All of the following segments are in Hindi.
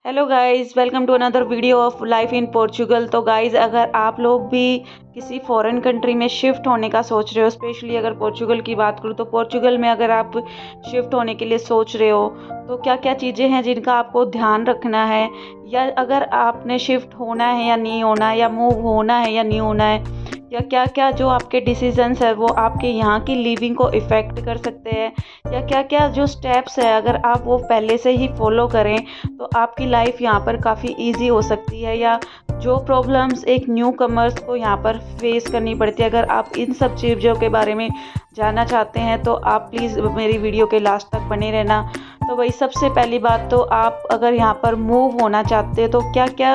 Hello guys, welcome to another video of life in Portugal. तो गाइस, अगर आप लोग भी किसी फॉरेन कंट्री में शिफ्ट होने का सोच रहे हो, स्पेशली अगर पोर्चुगल की बात करूँ तो पोर्चुगल में अगर आप शिफ्ट होने के लिए सोच रहे हो तो क्या क्या चीज़ें हैं जिनका आपको ध्यान रखना है, या अगर आपने शिफ्ट होना है या नहीं होना है, या मूव होना है या नहीं होना है, या क्या क्या जो आपके डिसीजंस है वो आपके यहाँ की लिविंग को इफ़ेक्ट कर सकते हैं, या क्या क्या जो स्टेप्स है अगर आप वो पहले से ही फॉलो करें तो आपकी लाइफ यहाँ पर काफ़ी इजी हो सकती है, या जो प्रॉब्लम्स एक न्यू कमर्स को यहाँ पर फेस करनी पड़ती है। अगर आप इन सब चीज़ों के बारे में जानना चाहते हैं तो आप प्लीज़ मेरी वीडियो के लास्ट तक बने रहना। तो वही सबसे पहली बात, तो आप अगर यहाँ पर मूव होना चाहते हैं तो क्या क्या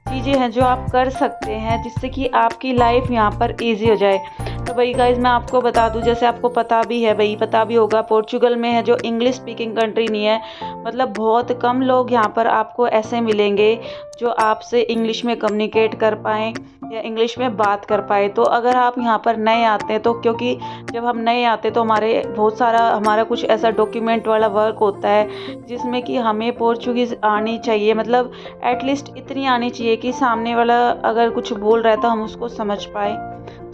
चीज़ें हैं जो आप कर सकते हैं जिससे कि आपकी लाइफ यहाँ पर इजी हो जाए। तो भाई गाइज, मैं आपको बता दूं, जैसे आपको पता भी है, भाई पता भी होगा, पोर्चुगल में है जो इंग्लिश स्पीकिंग कंट्री नहीं है। मतलब बहुत कम लोग यहाँ पर आपको ऐसे मिलेंगे जो आपसे इंग्लिश में कम्युनिकेट कर पाएँ या इंग्लिश में बात कर पाए। तो अगर आप यहाँ पर नए आते हैं तो क्योंकि जब हम नए आते हैं तो हमारा कुछ ऐसा डॉक्यूमेंट वाला वर्क होता है जिसमें कि हमें पोर्चुगीज़ आनी चाहिए, मतलब एटलीस्ट इतनी आनी चाहिए कि सामने वाला अगर कुछ बोल रहा है तो हम उसको समझ पाए,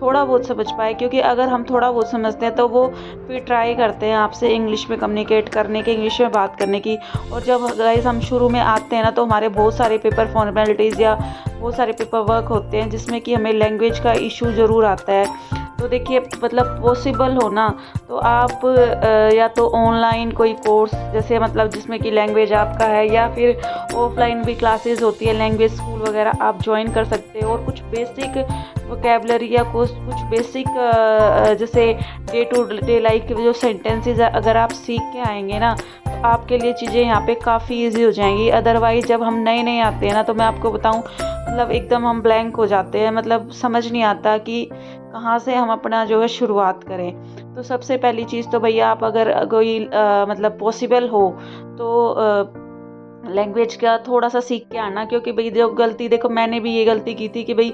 थोड़ा बहुत समझ पाए। क्योंकि अगर हम थोड़ा बहुत समझते हैं तो वो फिर ट्राई करते हैं आपसे इंग्लिश में कम्युनिकेट करने की, इंग्लिश में बात करने की। और जब गाइस हम शुरू में आते हैं ना तो हमारे बहुत सारे पेपर फॉर्मेलिटीज़ या बहुत सारे पेपर वर्क होते हैं जिसमें कि हमें लैंग्वेज का इशू ज़रूर आता है। तो देखिए, मतलब पॉसिबल हो ना तो आप या तो ऑनलाइन कोई कोर्स, जैसे मतलब जिसमें कि लैंग्वेज आपका है, या फिर ऑफलाइन भी क्लासेस होती है, लैंग्वेज स्कूल वगैरह आप ज्वाइन कर सकते हो। और कुछ बेसिक वोकेबलरी या कुछ बेसिक जैसे डे टू डे लाइफ के जो सेंटेंसेस अगर आप सीख के आएंगे ना तो आपके लिए चीज़ें यहाँ पे काफ़ी इजी हो जाएंगी। अदरवाइज जब हम नए नए आते हैं ना तो मैं आपको बताऊँ, मतलब एकदम हम ब्लैंक हो जाते हैं, मतलब समझ नहीं आता कि कहाँ से हम अपना जो है शुरुआत करें। तो सबसे पहली चीज़ तो भैया, आप अगर कोई मतलब पॉसिबल हो तो लैंग्वेज का थोड़ा सा सीख के आना। क्योंकि भाई जो गलती, देखो मैंने भी ये गलती की थी कि भाई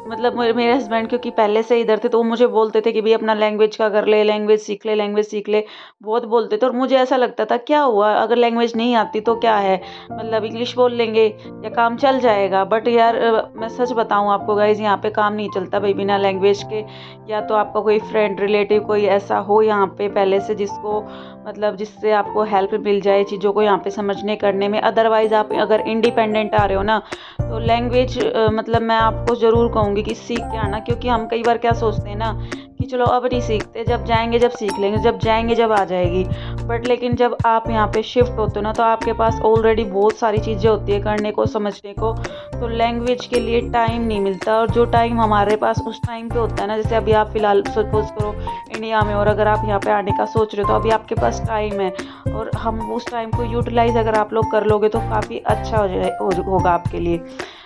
मतलब मेरे हस्बैंड क्योंकि पहले से इधर थे तो वो मुझे बोलते थे कि भाई अपना लैंग्वेज का कर ले, लैंग्वेज सीख ले, लैंग्वेज सीख ले, बहुत बोलते थे। और मुझे ऐसा लगता था क्या हुआ, अगर लैंग्वेज नहीं आती तो क्या है, मतलब इंग्लिश बोल लेंगे या काम चल जाएगा। बट यार मैं सच बताऊँ आपको गाइज, यहाँ पे काम नहीं चलता भाई बिना लैंग्वेज के। या तो आपका कोई फ्रेंड रिलेटिव कोई ऐसा हो यहाँ पे पहले से जिसको मतलब जिससे आपको हेल्प मिल जाए चीज़ों को यहाँ पे समझने करने में। अदरवाइज़ आप अगर इंडिपेंडेंट आ रहे हो ना तो लैंग्वेज मतलब मैं आपको ज़रूर कहूँगी कि सीख के आना। क्योंकि हम कई बार क्या सोचते हैं ना कि चलो अब नहीं सीखते, जब जाएंगे जब सीख लेंगे, जब जाएंगे जब आ जाएगी। बट लेकिन जब आप यहाँ पे शिफ्ट होते हो ना तो आपके पास ऑलरेडी बहुत सारी चीज़ें होती है करने को, समझने को। तो लैंग्वेज के लिए टाइम नहीं मिलता। और जो टाइम हमारे पास उस टाइम पे होता है ना, जैसे अभी आप फिलहाल सपोज करो इंडिया में, और अगर आप यहाँ पे आने का सोच रहे हो तो अभी आपके पास टाइम है, और हम उस टाइम को यूटिलाइज अगर आप लोग कर लोगे तो काफ़ी अच्छा होगा आपके लिए।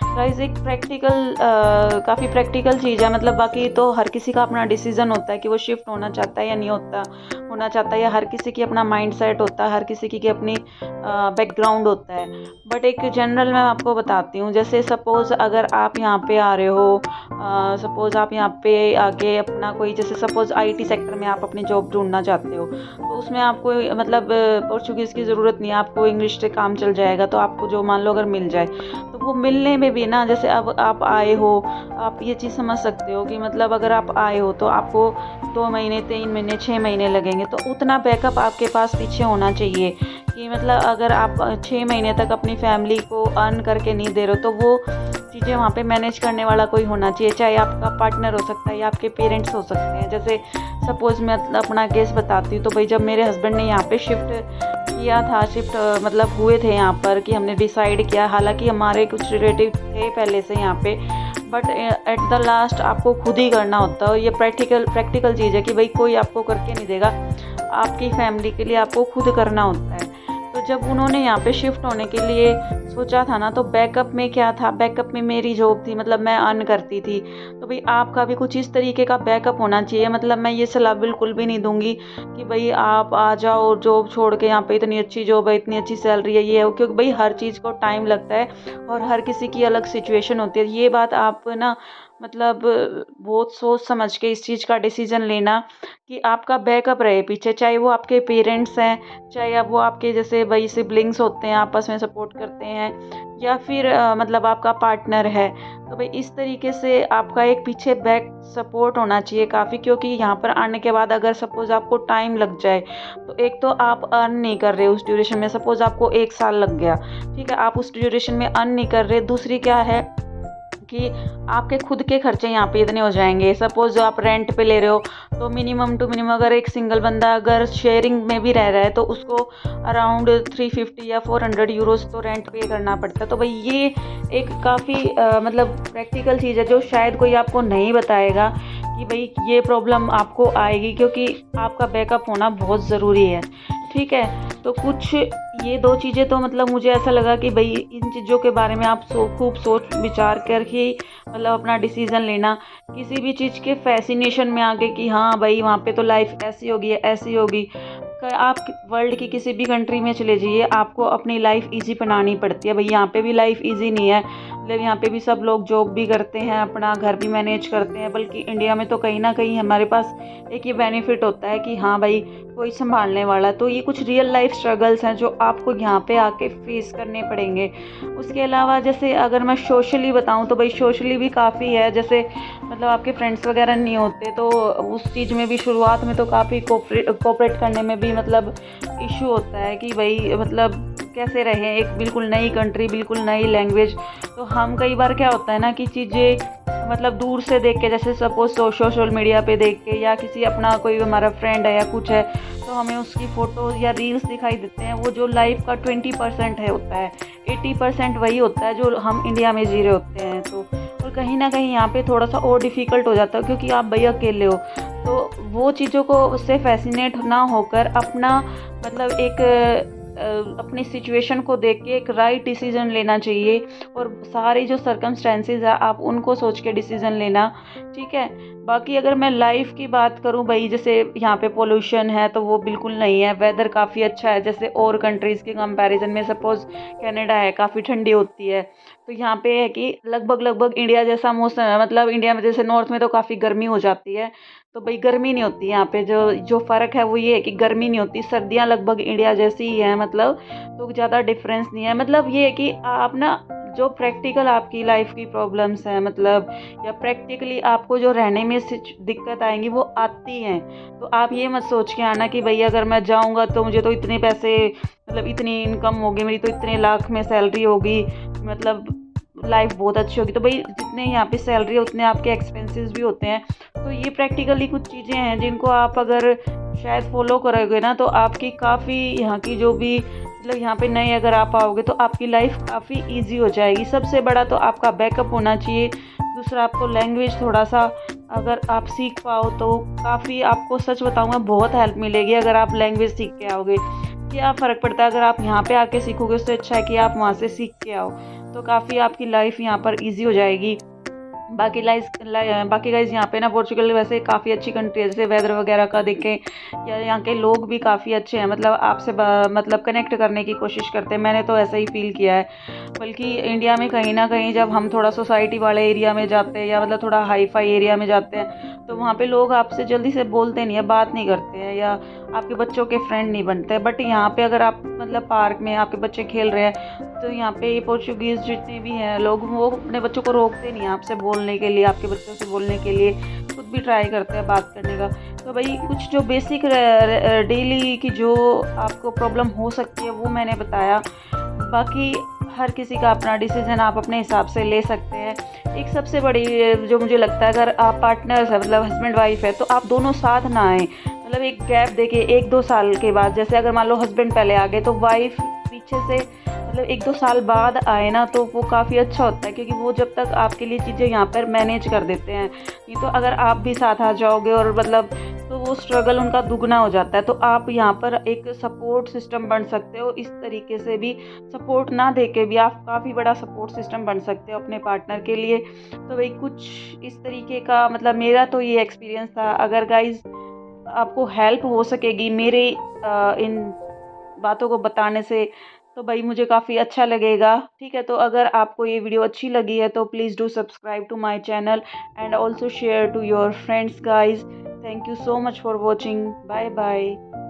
गाइस, एक काफ़ी प्रैक्टिकल चीज़ है, मतलब बाकी तो हर किसी का अपना डिसीजन होता है कि वो शिफ्ट होना चाहता है या नहीं होना चाहता है, या हर किसी की अपना माइंड सेट होता है, हर किसी की अपनी बैकग्राउंड होता है। बट एक जनरल मैं आपको बताती हूँ, जैसे सपोज़ अगर आप यहाँ पे आ रहे हो, सपोज़ आप यहाँ पे आके अपना कोई, जैसे सपोज़ आईटी सेक्टर में आप अपनी जॉब ढूंढना चाहते हो तो उसमें आपको मतलब पोर्चुगीज़ की ज़रूरत नहीं है, आपको इंग्लिश से काम चल जाएगा। तो आपको जो मान लो अगर मिल जाए तो वो मिलने में भी ना, जैसे अब आप आए हो, आप ये चीज़ समझ सकते हो कि मतलब अगर आप आए हो तो आपको 2 महीने, 3 महीने, 6 महीने लगेंगे। तो उतना बैकअप आपके पास पीछे होना चाहिए कि मतलब अगर आप 6 महीने तक अपनी फैमिली को अर्न करके नहीं दे रहे हो तो वो चीज़ें वहाँ पे मैनेज करने वाला कोई होना चाहिए। चाहे आपका पार्टनर हो सकता है या आपके पेरेंट्स हो सकते हैं। जैसे सपोज़ मैं अपना केस बताती हूँ, तो भाई जब मेरे हस्बैंड ने यहाँ पे शिफ्ट मतलब हुए थे यहाँ पर, कि हमने डिसाइड किया, हालांकि हमारे कुछ रिलेटिव थे पहले से यहाँ पे, बट एट द लास्ट आपको खुद ही करना होता है। ये प्रैक्टिकल चीज़ है कि भाई कोई आपको करके नहीं देगा, आपकी फैमिली के लिए आपको खुद करना होता है। तो जब उन्होंने यहाँ पे शिफ्ट होने के लिए सोचा था ना तो बैकअप में क्या था, बैकअप में मेरी जॉब थी, मतलब मैं अर्न करती थी। तो भाई आपका भी कुछ इस तरीके का बैकअप होना चाहिए। मतलब मैं ये सलाह बिल्कुल भी नहीं दूंगी कि भाई आप आ जाओ जॉब छोड़ के, यहाँ पे इतनी अच्छी जॉब है, इतनी अच्छी सैलरी है, ये है, क्योंकि भाई हर चीज़ को टाइम लगता है और हर किसी की अलग सिचुएशन होती है। ये बात आप ना मतलब बहुत सोच समझ के इस चीज़ का डिसीज़न लेना कि आपका बैकअप रहे पीछे, चाहे वो आपके पेरेंट्स हैं, चाहे अब वो आपके जैसे भाई सिबलिंग्स होते हैं, आपस में सपोर्ट करते हैं, या फिर मतलब आपका पार्टनर है। तो भई इस तरीके से आपका एक पीछे बैक सपोर्ट होना चाहिए काफ़ी, क्योंकि यहाँ पर आने के बाद अगर सपोज़ आपको टाइम लग जाए, तो एक तो आप अर्न नहीं कर रहे उस ड्यूरेशन में, सपोज़ आपको 1 साल लग गया, ठीक है? आप उस ड्यूरेशन में अर्न नहीं कर रहे। दूसरी क्या है कि आपके खुद के खर्चे यहाँ पे इतने हो जाएँगे। सपोज़ आप रेंट पे ले रहे हो, तो मिनिमम टू मिनिमम अगर एक सिंगल बंदा अगर शेयरिंग में भी रह रहा है, तो उसको अराउंड 350 या 400 यूरोज़ तो रेंट पे करना पड़ता है। तो भई ये एक काफ़ी मतलब प्रैक्टिकल चीज़ है, जो शायद कोई आपको नहीं बताएगा कि भई ये प्रॉब्लम आपको आएगी, क्योंकि आपका बैकअप होना बहुत ज़रूरी है। ठीक है? तो कुछ ये 2 चीज़ें तो मतलब मुझे ऐसा लगा कि भई इन चीज़ों के बारे में आप खूब सोच विचार कर ही मतलब अपना डिसीज़न लेना। किसी भी चीज़ के फ़ैसिनेशन में आके कि हाँ भई वहाँ पे तो लाइफ़ ऐसी होगी, ऐसी होगी। आप वर्ल्ड की किसी भी कंट्री में चले जाइए, आपको अपनी लाइफ़ ईज़ी बनानी पड़ती है। भई यहाँ पे भी लाइफ़ ईज़ी नहीं है। मतलब यहाँ पे भी सब लोग जॉब भी करते हैं, अपना घर भी मैनेज करते हैं। बल्कि इंडिया में तो कहीं न कहीं हमारे पास एक ये बेनिफिट होता है कि हाँ भाई, कोई सँभालने वाला है। तो ये कुछ रियल लाइफ़ स्ट्रगल्स हैं जो आपको यहाँ पे आके फ़ेस करने पड़ेंगे। उसके अलावा जैसे अगर मैं सोशली बताऊँ, तो भई सोशली भी काफ़ी है। जैसे मतलब आपके फ्रेंड्स वग़ैरह नहीं होते, तो उस चीज़ में भी शुरुआत में तो काफ़ी कोऑपरेट करने में भी मतलब इश्यू होता है कि भई मतलब कैसे रहें, एक बिल्कुल नई कंट्री, बिल्कुल नई लैंग्वेज। तो हम कई बार क्या होता है ना कि चीज़ें मतलब दूर से देख के, जैसे सपोज़ सोशल मीडिया पे देख के, या किसी अपना कोई हमारा फ्रेंड है या कुछ है, तो हमें उसकी फ़ोटोज़ या रील्स दिखाई देते हैं। वो जो लाइफ़ का 20% है होता है, 80% वही होता है जो हम इंडिया में जी रहे होते हैं। तो और कहीं न कहीं यहाँ पे थोड़ा-सा और डिफ़िकल्ट हो जाता है, क्योंकि आप भई अकेले हो। तो वो चीज़ों को उससे फ़ैसिनेट ना होकर अपना मतलब एक अपनी सिचुएशन को देख के एक राइट डिसीज़न लेना चाहिए, और सारे जो सर्कमस्टेंसेस हैं आप उनको सोच के डिसीज़न लेना, ठीक है? बाकी अगर मैं लाइफ़ की बात करूँ भई, जैसे यहाँ पे पॉल्यूशन है तो वो बिल्कुल नहीं है, वेदर काफ़ी अच्छा है। जैसे और कंट्रीज़ के कंपैरिज़न में सपोज़ कनाडा है, काफ़ी ठंडी होती है। तो यहाँ पे है कि लगभग-लगभग इंडिया जैसा मौसम है, मतलब इंडिया में जैसे नॉर्थ में तो काफ़ी गर्मी हो जाती है, तो भई गर्मी नहीं होती यहाँ पे। जो जो फ़र्क है वो ये है कि गर्मी नहीं होती, सर्दियाँ लगभग इंडिया जैसी ही हैं मतलब, तो ज़्यादा डिफ़रेंस नहीं है। मतलब ये है कि आप ना जो प्रैक्टिकल आपकी लाइफ़ की प्रॉब्लम्स हैं मतलब, या प्रैक्टिकली आपको जो रहने में दिक्कत आएँगी वो आती हैं। तो आप ये मत सोच के आना कि भई अगर मैं जाऊँगा तो मुझे तो इतने पैसे, मतलब इतनी इनकम होगी, मेरी तो इतने लाख में सैलरी होगी, मतलब लाइफ़ बहुत अच्छी होगी। तो भई जितने यहाँ पे सैलरी है उतने आपके एक्सपेंसेस भी होते हैं। तो ये प्रैक्टिकली कुछ चीज़ें हैं जिनको आप अगर शायद फ़ॉलो करोगे ना, तो आपकी काफ़ी यहाँ की जो भी मतलब यहाँ पे नए अगर आप आओगे तो आपकी लाइफ़ काफ़ी ईज़ी हो जाएगी। सबसे बड़ा तो आपका बैकअप होना चाहिए। दूसरा, आपको लैंग्वेज थोड़ा-सा अगर आप सीख पाओ तो काफ़ी, आपको सच बताऊँ मैं, बहुत हेल्प मिलेगी अगर आप लैंग्वेज सीख के आओगे। क्या फ़र्क पड़ता है अगर आप यहाँ पे आके सीखोगे, उससे अच्छा है कि आप वहाँ से सीख के आओ। तो काफ़ी आपकी लाइफ़ यहाँ पर ईज़ी हो जाएगी। बाकी गाइज़ यहाँ पे ना पोर्चुगल वैसे काफ़ी अच्छी कंट्री है। जैसे वेदर वगैरह का देखें, या यहाँ के लोग भी काफ़ी अच्छे हैं, मतलब आपसे मतलब कनेक्ट करने की कोशिश करते हैं। मैंने तो ऐसा ही फ़ील किया है। बल्कि इंडिया में कहीं न कहीं जब हम थोड़ा सोसाइटी वाले एरिया में जाते हैं, या मतलब थोड़ा हाई-फ़ाई एरिया में जाते हैं, तो वहाँ पे लोग आपसे जल्दी से बोलते नहीं है, बात नहीं करते हैं, या आपके बच्चों के फ्रेंड नहीं बनते हैं। बट यहाँ पे अगर आप मतलब पार्क में आपके बच्चे खेल रहे हैं, तो यहाँ पे ये पोर्चुगीज़ जितने भी हैं लोग, वो अपने बच्चों को रोकते नहीं हैं आपसे बोलने के लिए, आपके बच्चों से बोलने के लिए, खुद भी ट्राई करते हैं बात करने का। तो भई कुछ जो बेसिक डेली की जो आपको प्रॉब्लम हो सकती है वो मैंने बताया। बाकी हर किसी का अपना डिसीज़न आप अपने हिसाब से ले सकते हैं। एक सबसे बड़ी जो मुझे लगता है, अगर आप पार्टनर्स हैं मतलब हस्बैंड वाइफ है, तो आप दोनों साथ ना आएँ। मतलब एक गैप देके 1-2 साल के बाद, जैसे अगर मान लो हस्बैंड पहले आ गए तो वाइफ पीछे से मतलब 1-2 साल बाद आए ना, तो वो काफ़ी अच्छा होता है, क्योंकि वो जब तक आपके लिए चीज़ें यहाँ पर मैनेज कर देते हैं। नहीं तो अगर आप भी साथ आ जाओगे और मतलब, तो वो स्ट्रगल उनका दुगना हो जाता है। तो आप यहाँ पर एक सपोर्ट सिस्टम बन सकते हो। इस तरीके से भी सपोर्ट ना दे के भी आप काफ़ी बड़ा सपोर्ट सिस्टम बन सकते हो अपने पार्टनर के लिए। तो वही कुछ इस तरीके का मतलब मेरा तो ये एक्सपीरियंस था। अगर गाइज़ आपको हेल्प हो सकेगी मेरे इन बातों को बताने से, तो भाई मुझे काफ़ी अच्छा लगेगा। ठीक है, तो अगर आपको ये वीडियो अच्छी लगी है तो please do subscribe to my channel and also share to your friends guys. Thank you so much for watching. Bye bye.